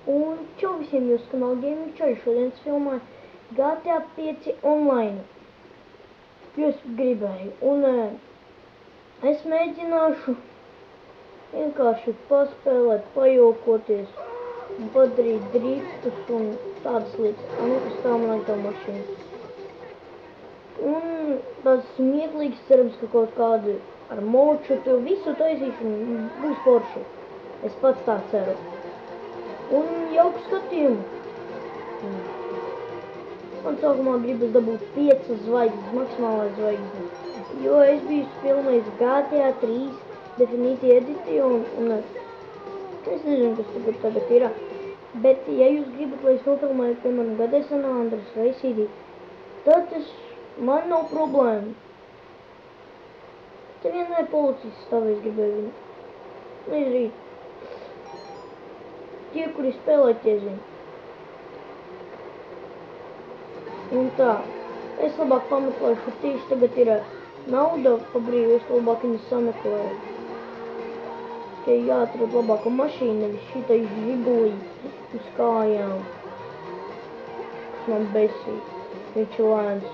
Un čau visiem jūs kanāla Gaming Čaļi, šodien es filmēju GTA 5 online, jo es gribēju, un es mēģināšu vienkārši paspēlēt, pajokoties un padarīt driftus un tādas lietas, kas tā man tā mašīna. Un tāds smieklīgs, cerams, ka kaut kādu ar moču to visu taisīšanu būs forši. Es pats tā ceru. Un jauku skatījumu. Man sākumā gribas dabūt 5 zvaigznes, maksimālais zvaigznes. Jo es biju filmējis GTA 3 Definitive Edition un es nezinu, kas tagad ir. Bet, ja jūs gribat, lai es nofilmēju, piemēram, GTA San Andreas vai CD, tad man nav problēma. Te vienai policijas stāvēs gribēju viņu. Nezinu. Tie, kuri spēlē, tie zina. Un tā, es labāk pameklēšu, tieši tagad ir nauda pa brīvu, es labāk viņu sameklēju. Tikai jāatrod labāku mašīnu, nevis šitai žigulī uz kājām. Kas man besīt, viņš ir lēns.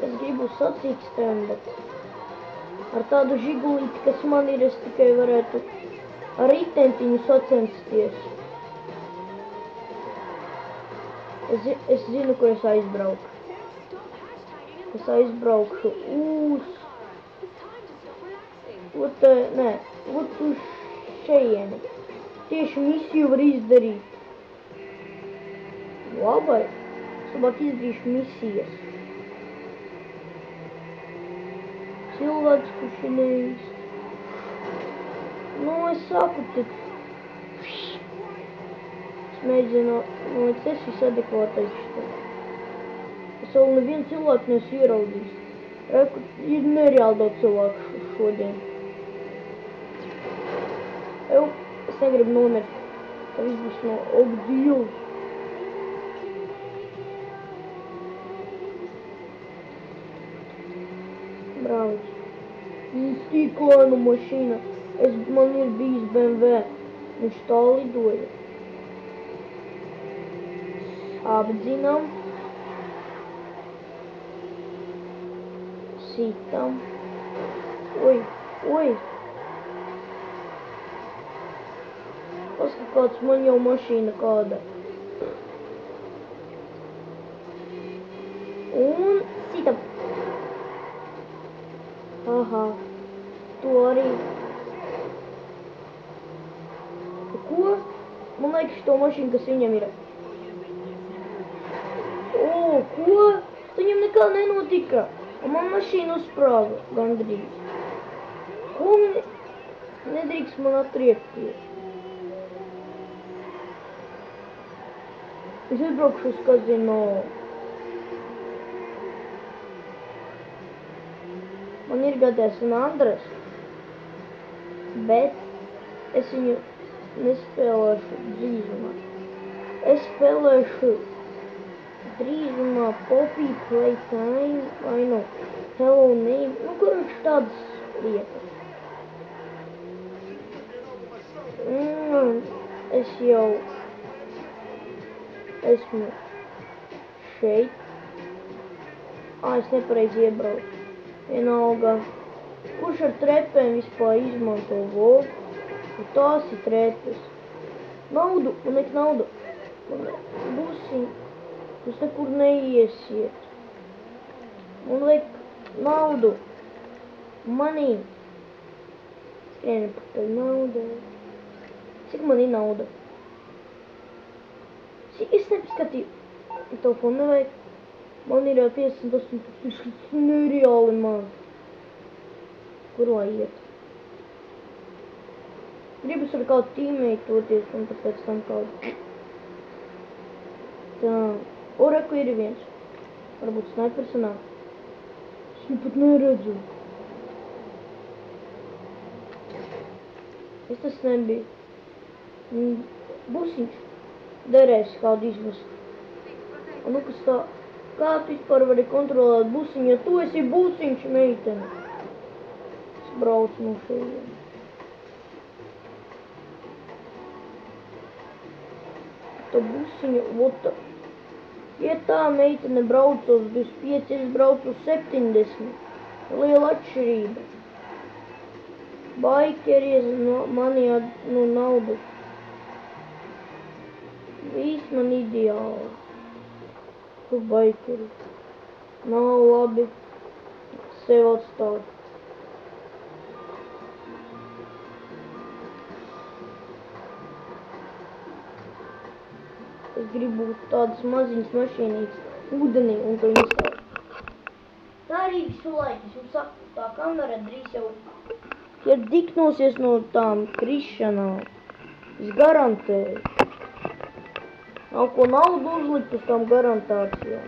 Es gribu sacīkstēm, bet ar tādu žigulīti, kas man ir, es tikai varētu ar ritentiņu sacensties. Es zinu, kur es aizbrauku. Es aizbraukšu uz šeieni. Tieši misiju var izdarīt. Labai. Es labāk izdarīšu misijas. Cilvēks, kurš ir neīsti. Nu, es saku, tad es mēģinu, es visu adekvātais šitā. Es vēl nevienu cilvēku neesmu ieraudzījis. Reku, ir nereāli daudz cilvēku šodien. Es negribu nomirt. Tā viss būs no obdīvs. Brauc. Tik lēnu mašīna. Man ir bijis BMW. Viņš tā lidoja. Apdzinām. Sitam. Oi. Paskat, kāds man jau mašīna kāda. Un sitam. Aha. To arī. Ko? Man liekas šo mašīnu, kas viņam ir. Ko? Viņam nekā nenotika. Un man mašīna uzsprāga gandrīz. Ko nedrīkst man atriekties? Es izbraukšu uz kazino. Man ir GTA San Andreas, bet es viņu nespēlēšu drīzumā. Es spēlēšu drīzumā Poppy Playtime vai no Hello Name, kurš tādas lietas. Es jau esmu šeit. Es nepareizi iebraucu. Vienalga, kurš ar trepēm vispār izmanto vogu? Un tās ir trepes. Naudu, man liek naudu. Busiņ, jūs nekur neiesiet. Man liek naudu. Manī. Skrieni pakaļ nauda. Cik man ir nauda? Cik es nepaskatīju. Telefonu nevajag. Man ir 58,000, nereāli maz. Kur lai iet? Gribas ar kādu tīmētoties un tad pēc tam kādu. Tā. Reku ir viens. Varbūt snipers sanāk. Es viņu pat neredzu. Es tas nebiju. Busiņš. Derēs kādu izvest. Un kas tā. Kā tu vispār vari kontrolēt busiņu, ja tu esi busiņš, meitene? Es brauc no šeit. Tā busiņa, vota. Ja tā meitene brauc uz 25, es braucu uz 70. Liela atšķirība. Baikeries no mani no naudu. Viss man ideāli. Kur baikeri? Nav labi. Sev atstāt. Es gribu tādas maziņas mašīnītes ūdenī un to installēt. Tā arī visu laiku. Es jums saku, tā kamera drīz jau ir diknosies no tām krišanām. Es garantēju. Nav ko naudu uzlikt uz tām garantācijām.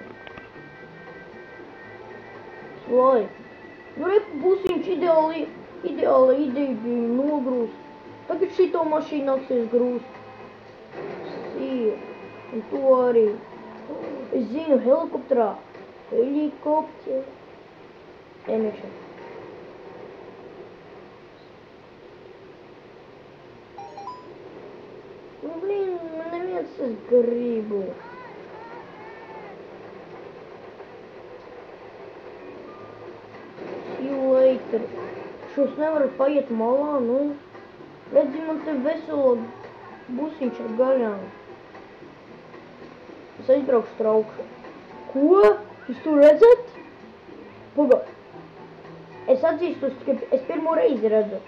Visu laiku. Nu, reku busiņš ideāli ideja bija nogrūst. Tagad šito mašīnu nāksies grūst. Sīra. Un to arī. Es zinu, helikopterā. Helikopter. Emiešana. Nu, blīn, man neviens es gribu. See you later. Šos nevaru paiet malā, nu. Redzi, man te veselo busiņš ar gaļām. Es aizbraukšu traukšu. Ko? Jūs to redzat? Pagad. Es atzīstos, ka es pirmo reizi redzu.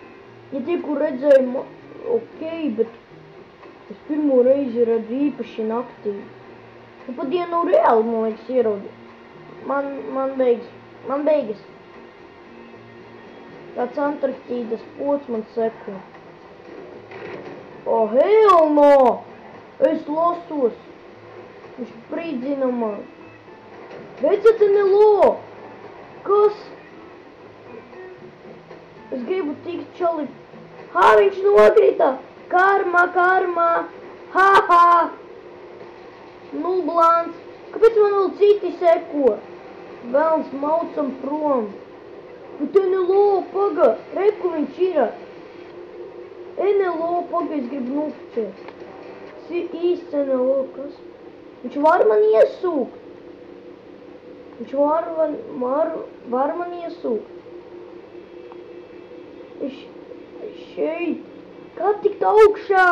Ja tie, kur redzēju, ok, bet es pirmo reizi redzu īpaši naktī. Nu, pa dienu reāli, man liekas, ieraudu. Man beigas. Tāds Antarktīdas pods man seko. Oh, hell no! Es lasos. Viņš spridzina man. Redzat, NLO! Kas? Es gribu tikt čali. Ha, viņš nokrita! Karma! Ha! Nu, blāns! Kāpēc man vēl citi seko? Velns maucam prom. Bet NLO, paga! Reku viņš ir! NLO, paga, es gribu nokčēt. Īsts NLO, kas? Viņš var man iesūkt. Viņš var man iesūkt. Šeit. Kā tikt augšā?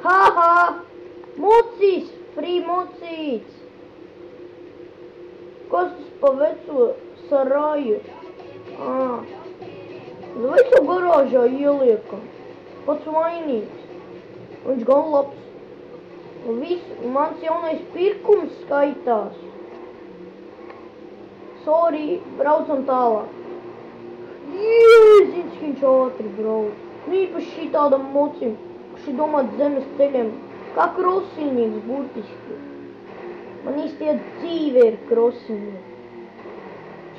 Haha! Mocīs! Free mocīts! Kas tas pa veco saraju? Uz veco garāžā ieliekam. Pats vainīgs. Viņš gan labs. Mans jaunais pirkums skaitās. Sorry, braucam tālāk. Jēziņš, viņš ātri brauc. Nu īpaši šī tādam mocim, kurš ir domāt zemes ceļiem. Kā krosiņīgs burtiski. Man īstie dzīve ir krosiņi.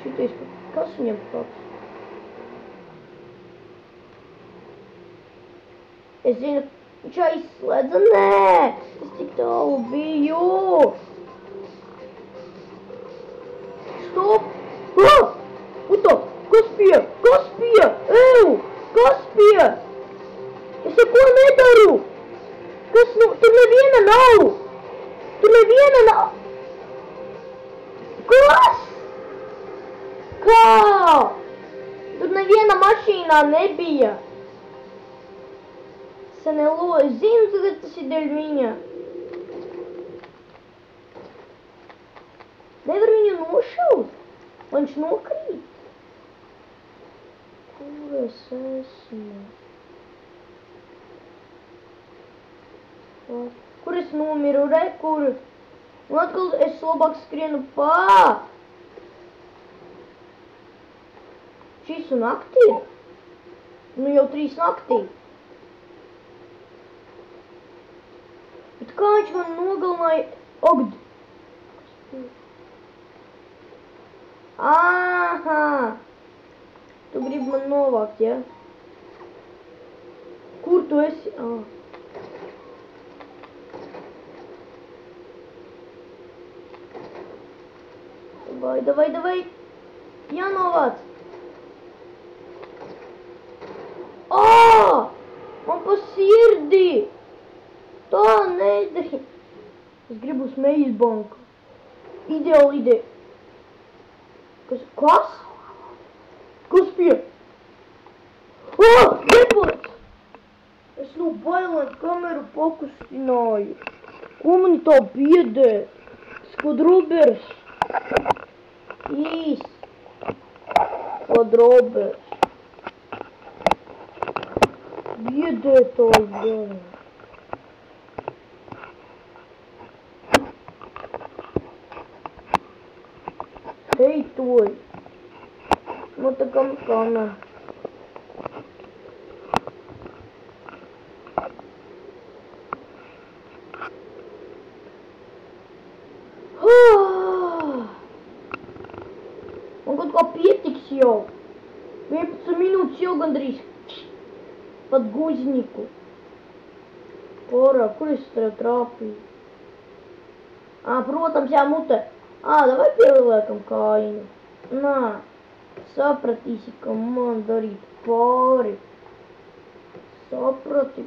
Šitais, kas viņam tāds? Es zinu, viņš aizslēdza. Nē, es tik tālu biju. Stop! Uto, kas pie? Ew, kas pie? Es neko nedaru. Kas nu? Tur neviena nav. Kas? Kā? Tur neviena mašīnā nebija. NLO, es zinu, tagad tas ir dēļ viņa. Nevar viņu nošaut? Viņš nokrīt. Kur es esmu? Kur es nomiru, kur? Un atkal es labāk skrienu pā. Šis un naktī? Nu jau 3 naktī. Bet kā viņš man nogalināja? Ogd! Aha! Tu gribi man novākt, ja? Kur tu esi? Davai. Jānovāc. Man pa sirdī. Tā nedari. Es gribu uz Mejas banku. Ideāla ideja. Kas? Kas pie? Reports! Es no bailēm kameru pakustināju. Ko mani tā biedē? Skvadrobers. Skvadrobers. Biedētājs gan. Heitoj. Man tā kam. Man kaut kā pietiks jau. 11 minūtes jau gandrīz. Pat guzniku. Porā, kur es tev trāpīju? Protams, jā, mute. Davai pieliekam kājiņu. Nā, sapratīsi, ka man darīt pāri. Saprati.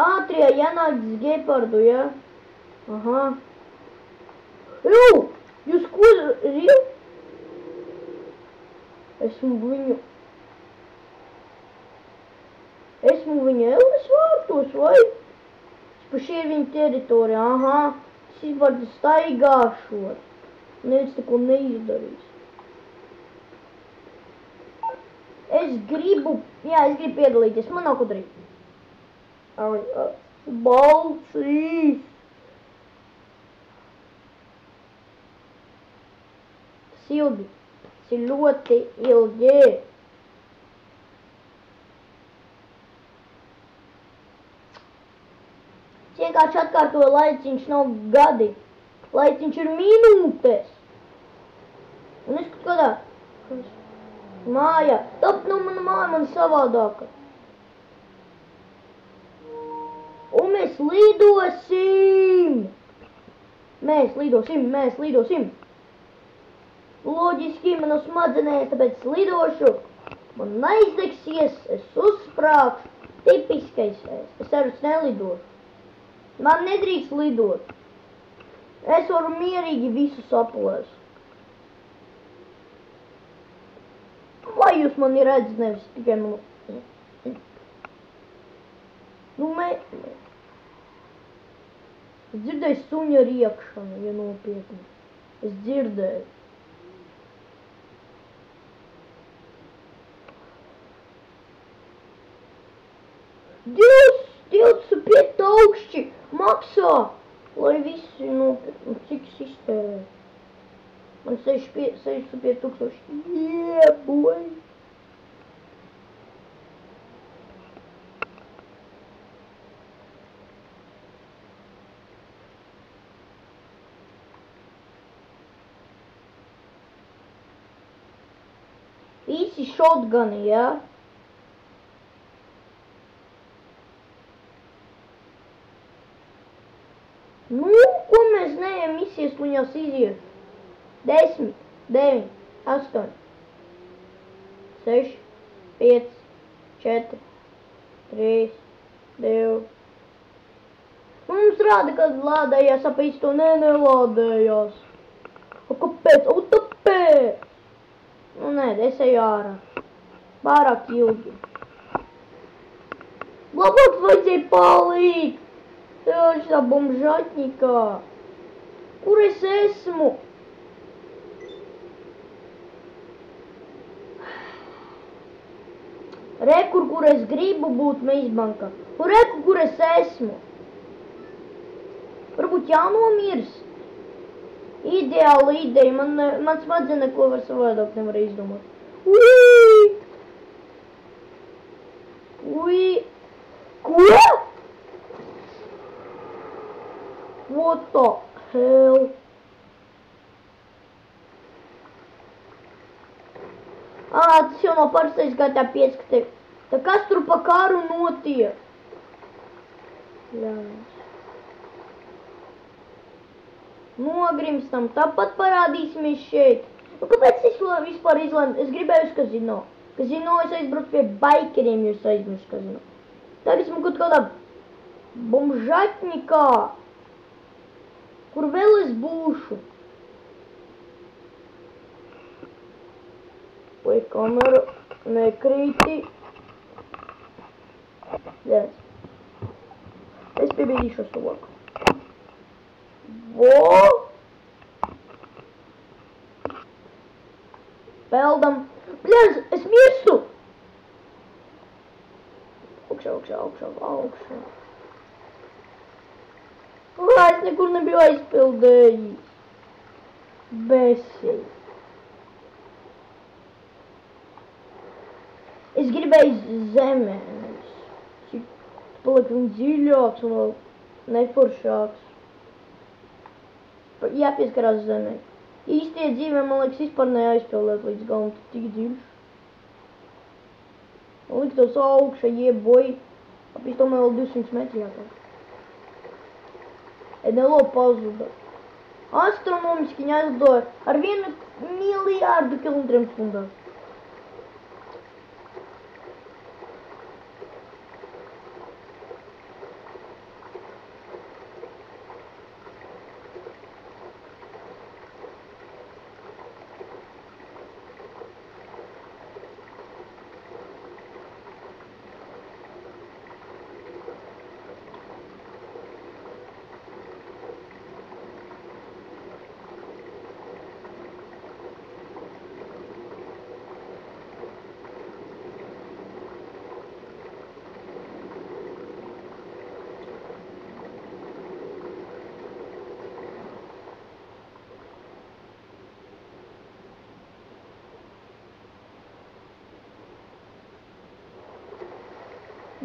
Ātrijā jānāk z gepardu, jā? Aha. Jūs ko rīv? Esmu viņu Elles vārtos, vai? Es pa šie viņa teritorija, Es izvārdu staigāšos. Neviens neko neizdarīs. Es gribu piedalīties, man nav ko darīt. Balcīs! Tas ilgi. Tas ir ļoti ilgi. Es vienkārši atkārtoju, laiciņš nav gadi. Laiciņš ir minūtes. Un es kaut kādā mājā. Tāpēc nav mana māja, man savādāka. Un mēs lidosim. Mēs lidosim. Loģiski, man nav smadzenēs, tāpēc es lidošu. Man aizdegsies, es uzsprāgšu. Tipiskais es arī nelidošu. Man nedrīkst lidot. Es varu mierīgi visu saplēst. Lai jūs mani redz, nevis tikai manu. Es dzirdēju suņa riekšanu, ja nopietni. Es dzirdēju. Dievs, 25 augšķi maksā, lai visi nopietni, cik es iztērēju. Man 65 tūkstoši. Yeah, boy! Visi shotguni, jā? Ko mēs neejam misies, viņās iziet? 10, 9, 8, 6, 5, 4, 3, 2. Mums rāda, kad lādējās, ap īsto nelādējās. Kāpēc? Tāpēc! Nē, es eju ārā. Pārāk ilgi. Labāk vajadzēja palikt. Tev šitā bomžatņikā. Kur es esmu? Rekur, kur es gribu būt Meisbankā. Rekur, kur es esmu. Varbūt jānomirst. Ideāla ideja. Man smadze neko var savādāk nevar izdomāt. Ui! Ko? What the hell? Tas jau nav parastais GTA 5, ka te Tā kas tur pa karu notiek? Ļauns. Nogrimstam, tāpat parādīsimies šeit. Nu, kāpēc es vispār izlēmu? Es gribēju uz kazino. Kazino es aizbraucu pie baikeriem, jo es aizmirsu kazino. Tagad esmu kaut kādā bomžatņikā. Kur vēl es būšu? Vai kamera nekrīti? Yes. Es piebīdīšos roku. Vo! Peldam. Bļaž, es mirstu! Augšā. Es nekur nebiju aizpildējis. Besīgi. Es gribēju zemē. Cik paliek viņa dziļāks un vēl neforšāks. Jāpieskarās zemē. Īstie dzīvē, man liekas, vispār neaizpildēt līdz galam, tik dziļš. Man liekas, tos augšā ieboji. Apīs tomēr vēl 200 metri jātāk. NLO pazuda. Astronomiski viņa aizdoja ar 1 miljārdu kilometriem stundā.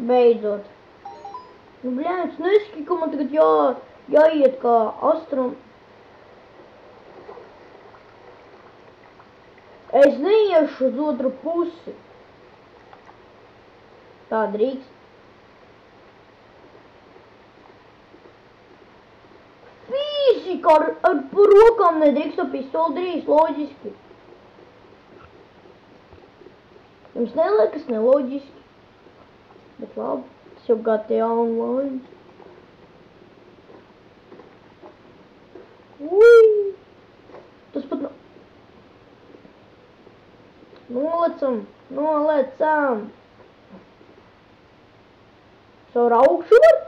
Beidzot. Nu, bļēns, neski, ka man tagad jāiet kā astrom. Es neiešu uz otru pusi. Tā drīkst. Fīzika ar rokām nedrīkst, ar pistoli drīkst, loģiski. Jums neliekas neloģiski? Bet labi, tas jau GTA Online. Ui! Tas pat Nolecam! Caur augšu var?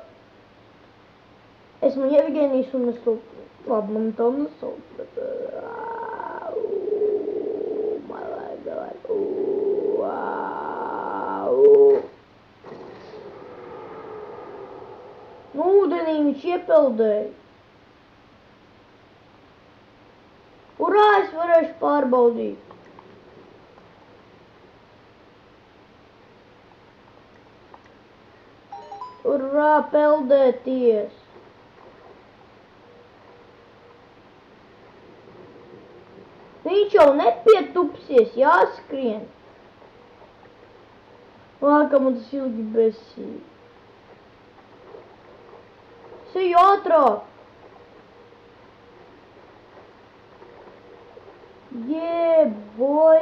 Esmu Jevgenijs un es to... Labi, man tā nesauc, bet... Nu, ūdenī viņš iepeldēja. Urā, es varēšu pārbaudīt. Urā, peldēties. Viņš jau nepietupsies, jāskrien. Kā man tas ilgi besīgi. Seju ātrāk! Boy!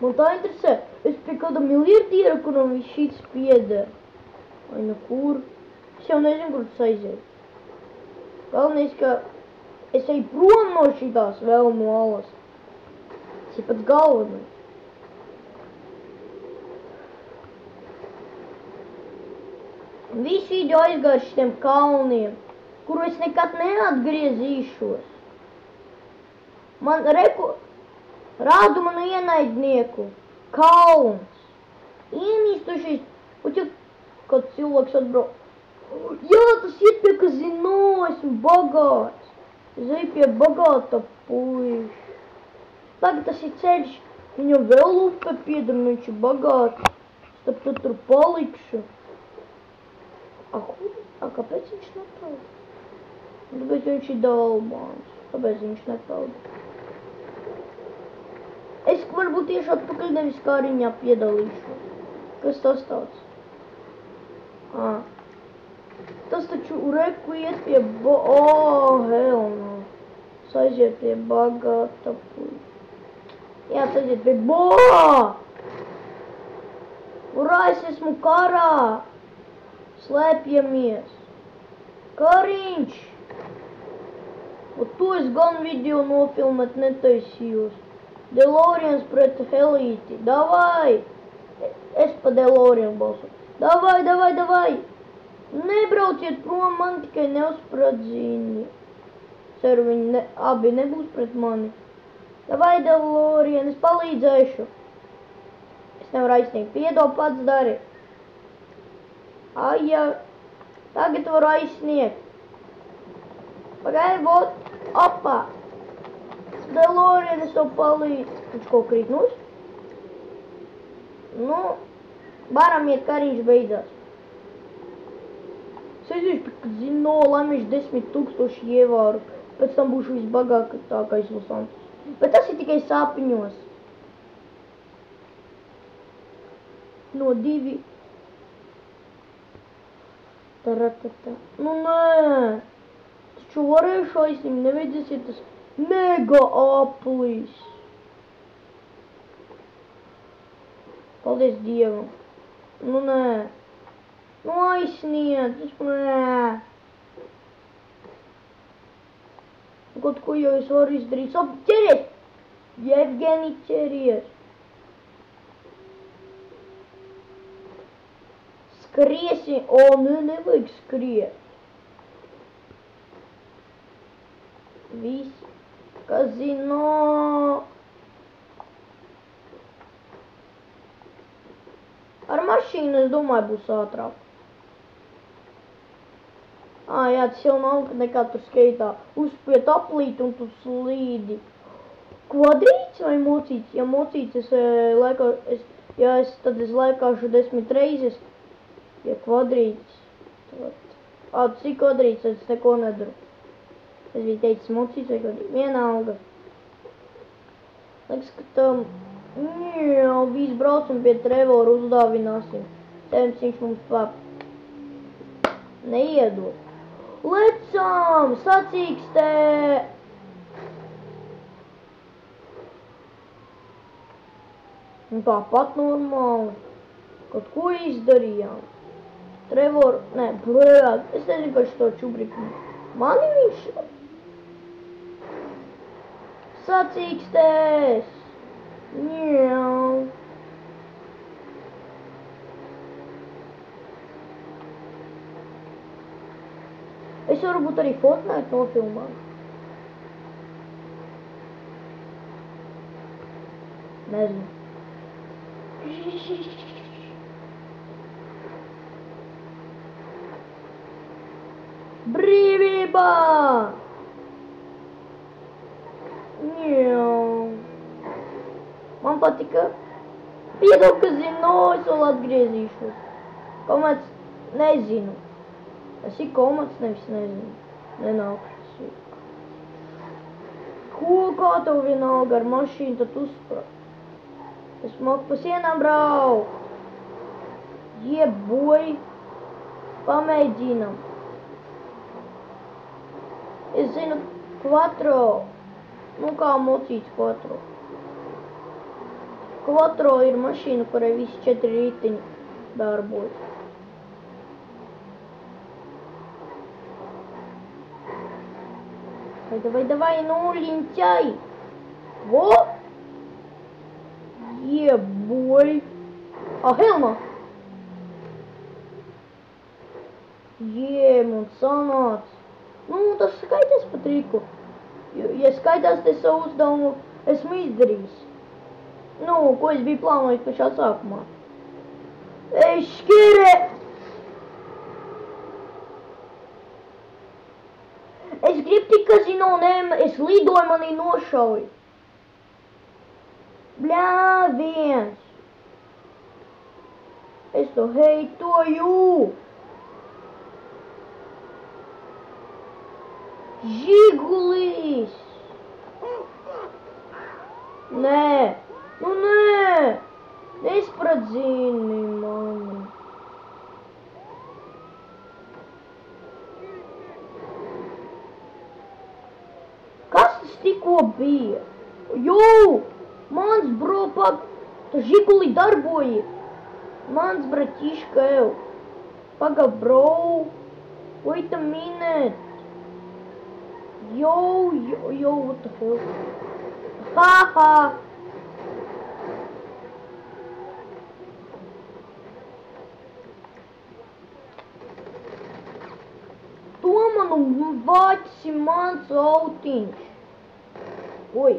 Man tā interesē, es pie kāda miljardiera, kuram viņš šīts pieder. Vai nu kur? Es jau nezinu, kur tas aiziet. Galvenais, ka es eju prom no šitās vēlmu alas. Tas ir pats galvenais. Visu video aizgāju šitiem kalniem, kuru es nekad neatgriezīšos. Man rādu manu ienaidnieku. Kalns. Ienīstošies. Un ja kāds cilvēks atbrauc. Jā, tas iet pie kazino, esmu bagāts. Es eju pie bagāta puiša. Tagad tas ir ceļš. Viņam vēl upe pieder, viņš ir bagāts. Es tad tur palikšu. Kāpēc viņš nepeld? Tāpēc viņš ir dalbāns. Kāpēc viņš nepeld? Es varbūt tieši atpakaļ nevis kāriņā piedalīšos. Kas tas tāds? Tas taču reku iet pie hell no. Aiziet pie bagāta puļa. Jā, aiziet pie Urā, es esmu karā. Slēpjamies. Kariņš. Un to es gan video nofilmēt netaisījos. DeLoreans pret Helīti. Davai! Es pa DeLorean balsu. Davai! Nebrauciet prom, man tikai neuzspradzini. Ceru, viņi abi nebūs pret mani. Davai, DeLorean, es palīdzēšu. Es nevaru aizsniegt. Piedod, pats dari. Ai, jā. Tagad varu aizsniegt. Pagaidi, vot. Opā. DeLorean, es tev palīdzu. Viņš kaut krīt nus? Nu, varam iet, kariņš beidzās. Es aiziešu pie Zino, laimēšu 10 000 ievāru. Pēc tam būšu visbagātākais Los Santos. Bet tas ir tikai sapņos. No 2. Taratata. Nu nē. Taču varēšu aizņemt, nevajadzēs ir tas mega aplis. Paldies Dievam. Nu nē. Nu aizsniedz. Nē. Kaut ko jau es varu izdarīt. Ķeries! Jevgeni, ķeries! Skriesi! O, nevajag skriet. Viss. Kazino! Ar mašīnu, es domāju, būs ātrāk. Jā, tas jau nav nekā tur skaitā. Uzspiet aplīt un tu slīdi. Kvadrīts vai mocīts? Ja mocīts, tad es laikāšu 10 reizes. Ja kvadrīts. Tas ir kvadrīts, tad es neko nedaru. Es biju teicis mocīts vai kvadrīts. Vienalga. Liekas, ka tam... Jā, visu braucam pie Trevoru uzdāvināsim. Cerams, viņš mums neiedod. Lecam! Sacīkstē! Un tāpat normāli. Kaut ko izdarījām. Trevor, es nezinu, ka šito čubriku. Mani viņš... Sacīkstēs! Njau! Es varbūt arī Fortnite nofilmāju. Nezinu. Brīvībā! Njau. Man patika. Piedod, ka zinu, es vēl atgriezīšos. Kāpēc? Nezinu. Tas ir komats, nevis nezinu. Nenākšu. Ko, kā tev vienalga ar mašīnu, tad uzsprat? Es māku pa sienām braukt. Jeboj. Pamēģinam. Es zinu, Quattro. Nu kā mocīts Quattro. Quattro ir mašīna, kurai visi 4 rītiņi darbojas. Давай, ну, лентяй. Вот. Ебой. Хелма. Man sanāca. Nu, tas skaitās pa triku. Ja skaitās, te savu uzdevumu esmu izdarījis. Nu, ko es biju plānojis pašā sākumā. Škire! Es gribu tik kazino, es lidoju, manī nošauju. Bļā, viens. Es to heitoju. Žigulis. Nē, nu nē. Nespradzīni man. Tikko bija. Jū! Mans bro, tu žiguli darboji. Mans bratiška, ev. Paga, bro. Wait a minute. Yo, what the hell? Haha. Manu vaci mans autiņš. Oi.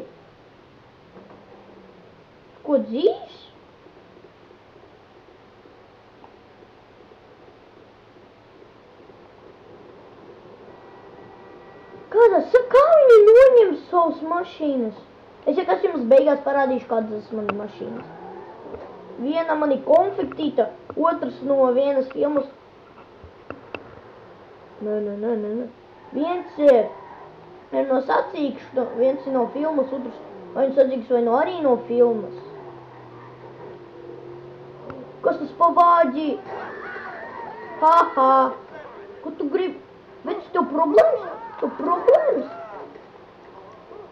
Ko dzīs? Kā viņi noņem savas mašīnas? Es kas jums beigās parādīšu, kādas manas mašīnas. Viena man ir konfektīta, otrs no vienas filmas. Nē. Viens ir no sacīkšu, viens ir no filmas, otrs vai no sacīkšu, vai no arī no filmas. Kas tas pavāģi? Haha. Ko tu gribi? Vec, tev problēmas? Tev problēmas?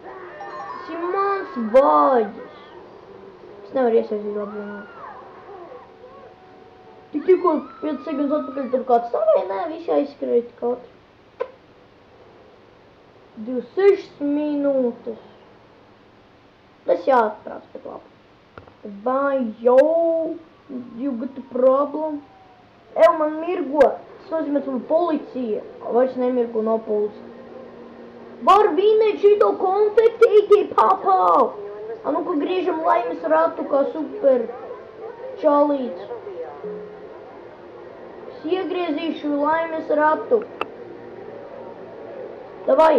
Tas ir mans vāģis. Es nevaru iesaistīt apvienot. Tikko 5 sekundes atpakaļ tur kāds stāvēja, nē, visi aizskrēja katru. 26 minūtes. Tas jāatprās pēc labi. Vai, yo, you got a problem? Ev, man mirgo. Tas nozīmē, ka policija. Vairs nemirgo no policija. Var vinēt šito konfektīti, papau! Nu, ka griežam laimes ratu kā super čalīts. Es iegriezīšu laimes ratu. Davai!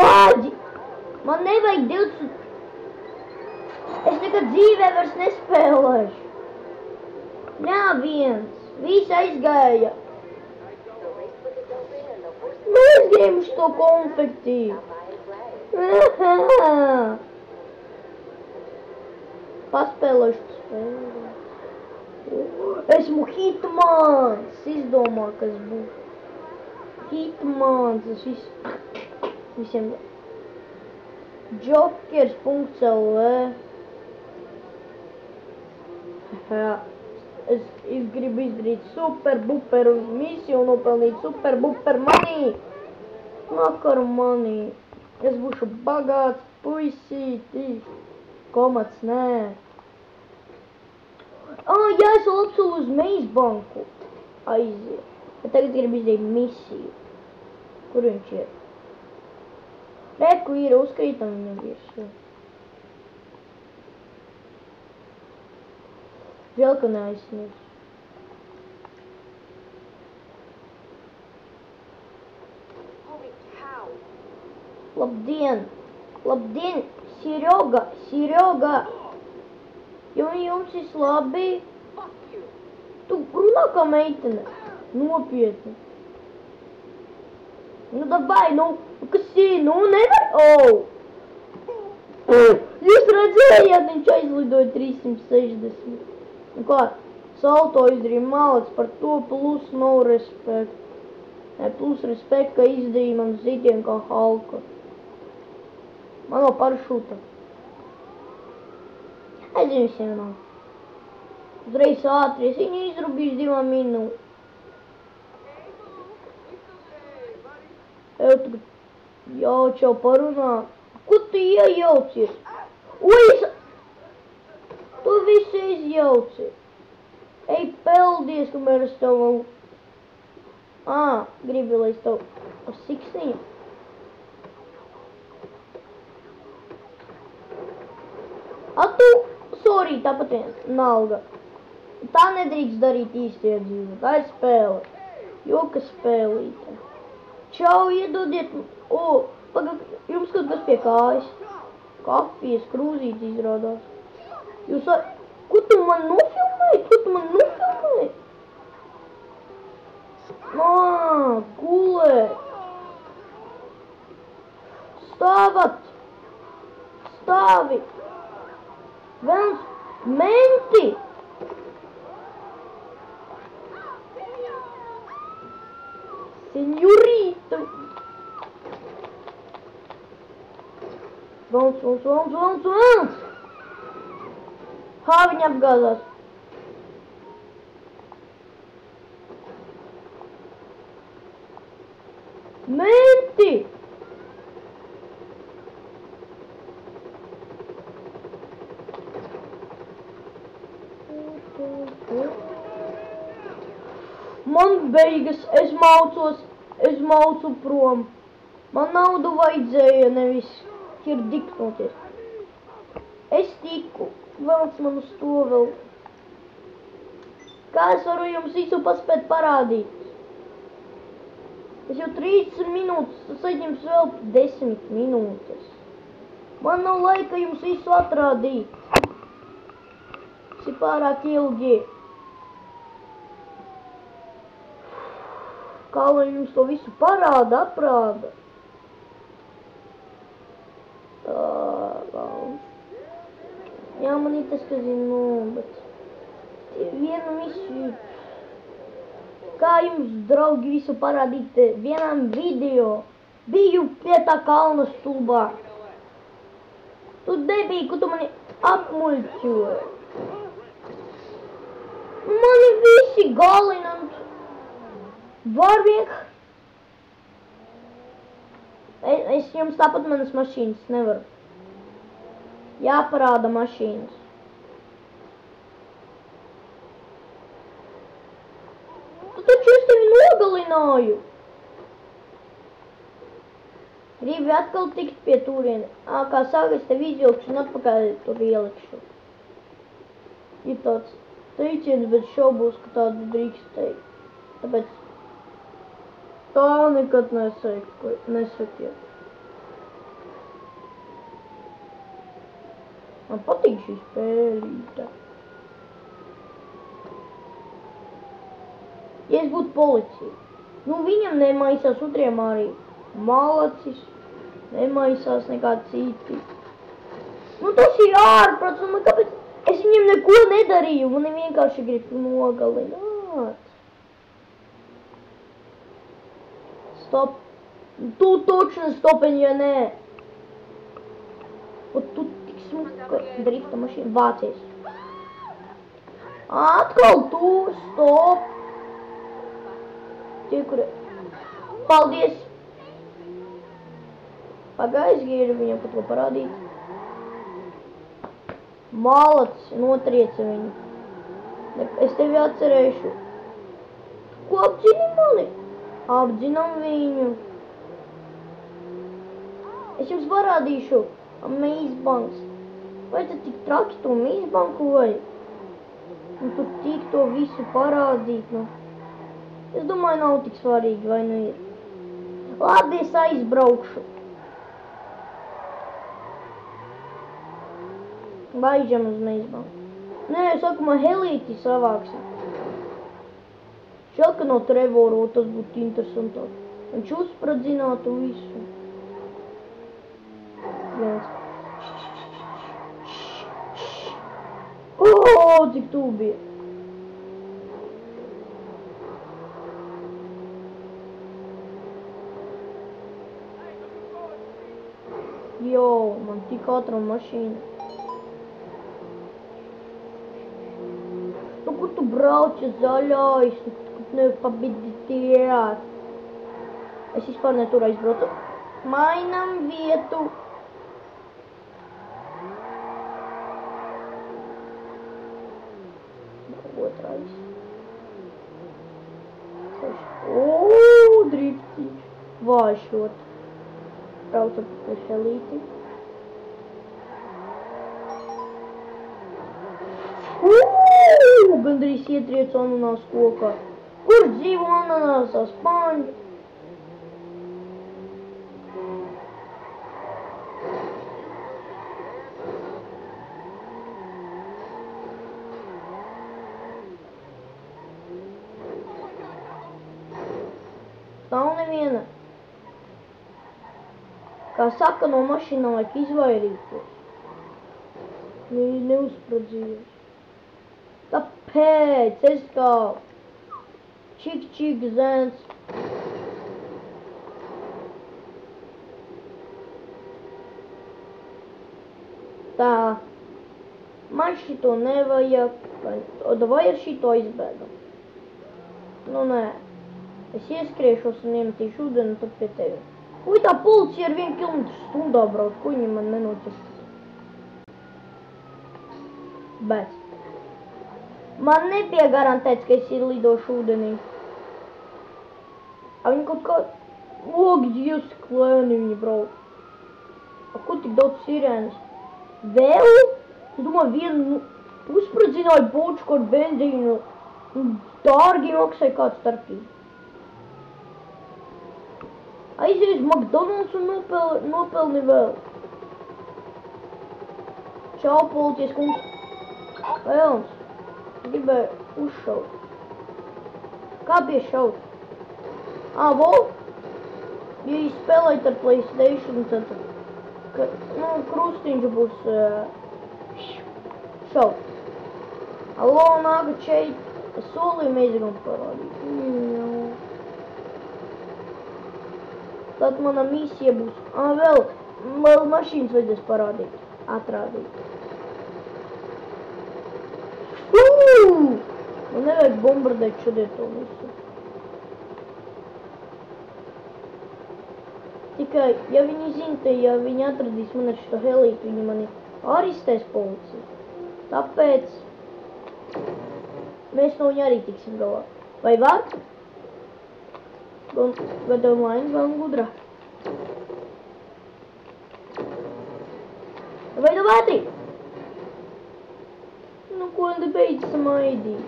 Vāģi! Man nevajag 20... Es nekad dzīvē vairs nespēlēšu. Jā, viens. Visi aizgāja. Nu, es gribšu to konfektīvu. Paspēlēšu spēli. Esmu Hitmans. Izdomā, kas būs. Hitmans. Tas visiem... Jokers.lv. Es gribu izdarīt super buperu misiju un nopelnīt super buper money. Makar money. Es būšu bagāts puisītis. Komats, nē. Jā, es vēl apsolu uz Meizbanku. Aiziet. Bet tagad gribu izdarīt misiju. Kur viņš ir? Reku ir, uzkrītam viņam virsū. Žēl, ka neaizsniedz. Labdien! Labdien! Serjoga! Jums viss labi? Tu runā kā meitene. Nopietni. Nu, dabai, nu, kas ir? Nu, nevar? Jūs redzējāt, viņš aizlidoja 360. Nu kā, salto izdarīja malets, par to plus no respekt. Ne, plus respekt, ka izdarīja man zitien kā Halka. Man no paršuta. Aizvien visiem nav. Uzreiz ātri, es viņu izrubīju 2 minūtes. Ev, tagad jaučau parunā. Ko tu iejaucies? Ui, tu visu izjauci. Ej, peldies, kamēr es tev vēl... Gribi, lai es tev ar siksniņu. Tu, sorry, tāpat viens, nalga. Tā nedrīkst darīt īstajā dzīvē, tā ir spēle. Joka spēlīte. Čau, iedodiet, jums kaut kas pie kājas. Kafijas krūzītes izrādās. Jūs ko tu man nofilmēji? Gulēt. Stāvi. Velns, menti. Senjorita! Velns! Hā, viņa apgāzās. Menti! Man beigas, es maucu prom. Man naudu vajadzēja, nevis ir diknoties. Es tiku, velc man uz to vēl. Kā es varu jums visu paspēt parādīt? Es jau 30 minūtes, tas aizņems vēl 10 minūtes. Man nav laika jums visu atrādīt. Tas ir pārāk ilgi. Kā lai jums to visu parāda, aprāda? Jā, man ir tas, ka zinu, bet vienu visu, kā jums, draugi, visu parādīt vienam video, biju pie tā kalna stulbā. Tu debiji, ko tu mani apmuļķoji. Mani visi galinant. Var vienkārši. Es jums tāpat manas mašīnas nevaru. Jāparāda mašīnas. Tu taču es tevi nogalināju. Gribi atkal tikt pie turieni. Kā sāk, es tevi izvilkšu un atpakaļ tur ielikšu. Ir tāds teiciens, bet šaubos, ka tādu drīkst teikt. Tāpēc tā nekad nesakiet. Man patīk šī spēlīte. Ja es būtu policija, nu viņam nemaisās otriem arī malacis, nemaisās nekā citi. Nu tas ir ārprāts, un kāpēc es viņam neko nedarīju, man vienkārši grib nogalināt. Stop. Tu точно stopeni, ja nē. Un tu tik smuka drifta mašīna vācies. Atkal tu, stop. Tie, kuri... Paldies. Pagājis, gribu viņam pat ko parādīt. Malacis, notrieci viņu. Es tevi atcerēšu. Ko apdzini mani? Apdzinām viņu. Es jums parādīšu Mazebanks. Vai tad tik traki to Mazebanku vajag? Un tur tik to visu parādīt, nu. Es domāju, nav tik svarīgi, vai nu ir. Labi, es aizbraukšu. Baižam uz Mazebanku. Nē, sākumā helīti savāksim. Žēl, ka no Trevoro tas būtu interesantāk. Viņš uzspradzinātu visu. Viens. Cik tu bija. Jo, man tik ātra mašīna. Nu, kur tu brauci zaļājis? Nepabiditiet. Es vispār netur aizbraucu. Mainam vietu. Otrais. Driftīši. Vāšot. Braucam pie helīti. Gandrīz ietriec ananās kokā. Kur dzīvo ananāsā Spāņu? Nav neviena. Kā saka, no mašīnām vajag izvairīties. Neuzpradzījos. Tāpēc es kā čik zēns. Tā. Man šito nevajag. Vai ar šito izbēgam? Nu, nē. Es ieskriešos un iemetīšu ūdeni un tad pie tevi. Ui, tā policija ar 1 km/h brauc, ko viņi man nenoķers. Bet. Man nebija garantēts, ka es lidošu ūdenī. Viņi kaut kā... Logi, Dievs, klēni viņi brauc. Ko tik daudz sirēnas? Vēl? Es domāju, vienu uzspradzināju bočku ar benzīnu. Dārgi maksāja kāds starpību. Aizies McDonald's un nopelni vēl. Čau, policies kungs. Vēlns. Gribēju uzšaut. Kā bija šaut? Vo? Ja jūs spēlējat ar PlayStation, tad krustiņš būs šaut. Allo, nākat šeit. Es solīju meizagam parādīt. Tad mana misija būs. Vēl mašīnas vajadzēs parādīt. Atrādīt. Man nevajag bombardēt šodien to visu. Tikai, ja viņi zina, ja viņi atradīs man ar šito helītu, viņi mani aristēs policija. Tāpēc mēs no viņa arī tiksim galā. Vai var? Gan online, gan gudrā. Vai tu vētri? Nu, ko enda beidz samaidīt?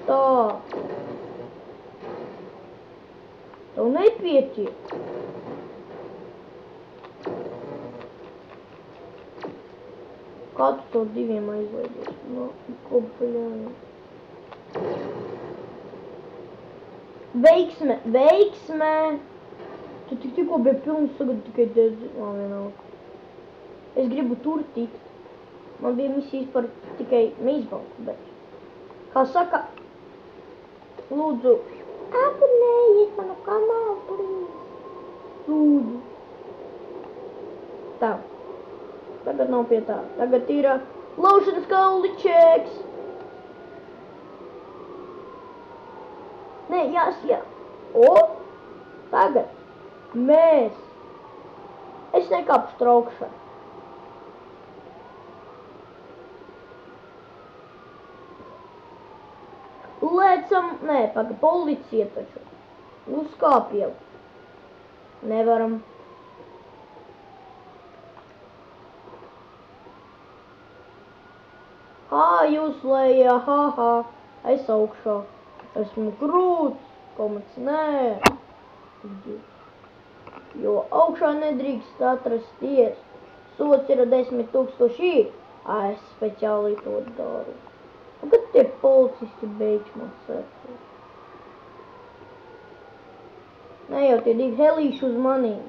Tā. Tev nepietiek. Kā tu to 2 aizlaidies? No, ko bļāni? Veiksme! Veiksme! Tu tikko bija pilns, tagad tikai dedzi. Vienalga. Es gribu tur tikt. Man bija misijas par tikai meizbalku, bet... Kā saka... Lūdzu... Abonējiet manu kanālu, please. Lūdzu. Tā. Tagad nav pie tā. Tagad ir laušanas kauli čeks. Nē, jā. Tagad. Mēs. Es nekāpšu traukšā. Lēcam, nē, paga, policija taču. Uzkāp jau. Nevaram. Jūs lejā, es augšā. Esmu krūts, komats nē. Jo augšā nedrīkst atrasties. Sots ir 10 000. Es speciāli to daru. Un kad tie policisti beidz man sēkot? Nē, jau tie 2 helīši uz manīm.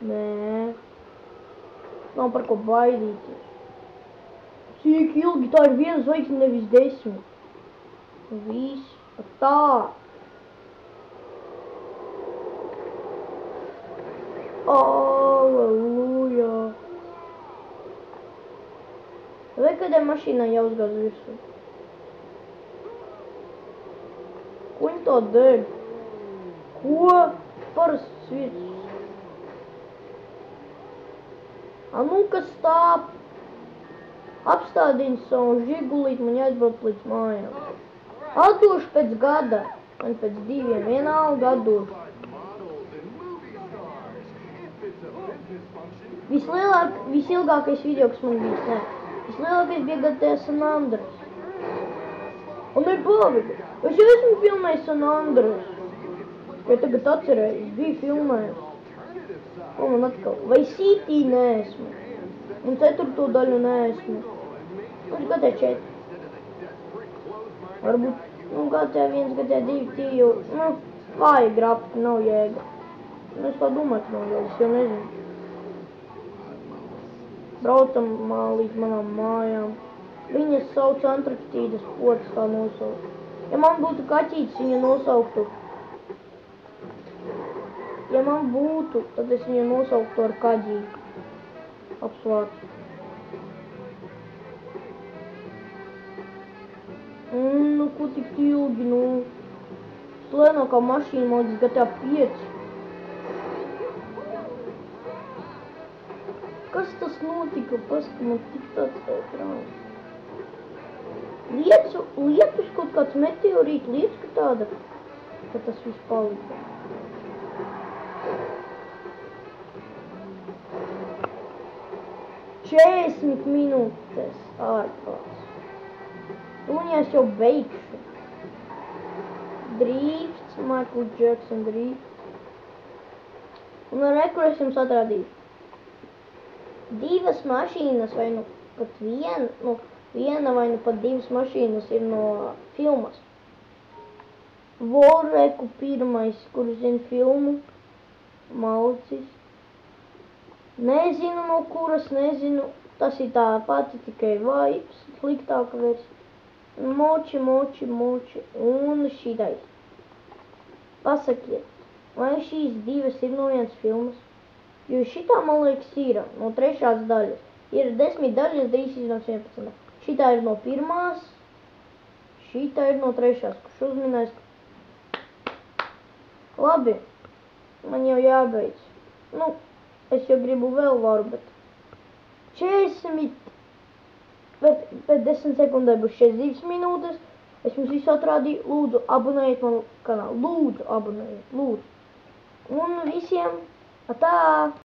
Nē. Nav par ko baidīties. Cik ilgi tā ir 1 zvaigzne, nevis 10. Viss. Tā. Aleluja. Vai kādai mašīnai jāuzgāz virsū? Ko viņi tā dēļ? Ko? Parasts vietas. Nu, kas stāp? Apstādīni savu žigulīt, man jāizbrauc līdz mājām. Atdošu pēc gada. Man pēc 2, vienalga atdošu. Visilgākais video, kas man bijis, nē. Vislielākais bija GTA San Andreas. Un nepagaidi. Es jau esmu filmējis San Andreas. Ja tagad atcerēju, es biju filmējis. Ko man atkal? Vai City neesmu. Un 4. daļu neesmu. Un GTA 4. Varbūt, GTA 1, GTA 2, tie jau, vāja grafika, nav jēga. Es tā domāju, ka nav jēga, es jau nezinu. Braucam līdz manām mājām. Viņas sauc Antarktīdas pods, kā nosaukt. Ja man būtu kaķītis, viņa nosauktu. Ja man būtu, tad es viņu nosauktu ar kaģīti. apsvērts. Nu, ko tik ilgi, nu? Lēnākā mašīna mods GTA 5. Kas tas notika? Paska, man tik tāds ekrāns. Lietus kaut kāds meteorīta lietus, ka tāda, ka tas viss palika. Četrdesmit minūtes ārprāts. Tuņās jau beigšu. Drifts, Michael Jackson drifts. Un ar reku es jums atrādīju. Divas mašīnas vai nu pat viena vai nu pat divas mašīnas ir no filmas. Volreku pirmais, kurš zina filmu. Malcis. Nezinu no kuras, nezinu. Tas ir tā pati tikai vibes, sliktāka versija. Moči. Un šitais. Pasakiet, vai šīs divas ir no vienas filmas? Jo šitā, man liekas, ir no 3. daļas. Ir 10 daļas, drīz iznāks 11. Šitā ir no 1. Šitā ir no 3. Kurš uzminēs? Labi, man jau jābeidz. Nu, es jau gribu vēl varu, bet 40, pēc 10 sekundēm būs 42 minūtes. Es jums visu atrādīju. Lūdzu, abonējiet manu kanālu. Lūdzu, abonējiet. Lūdzu. Un visiem atā!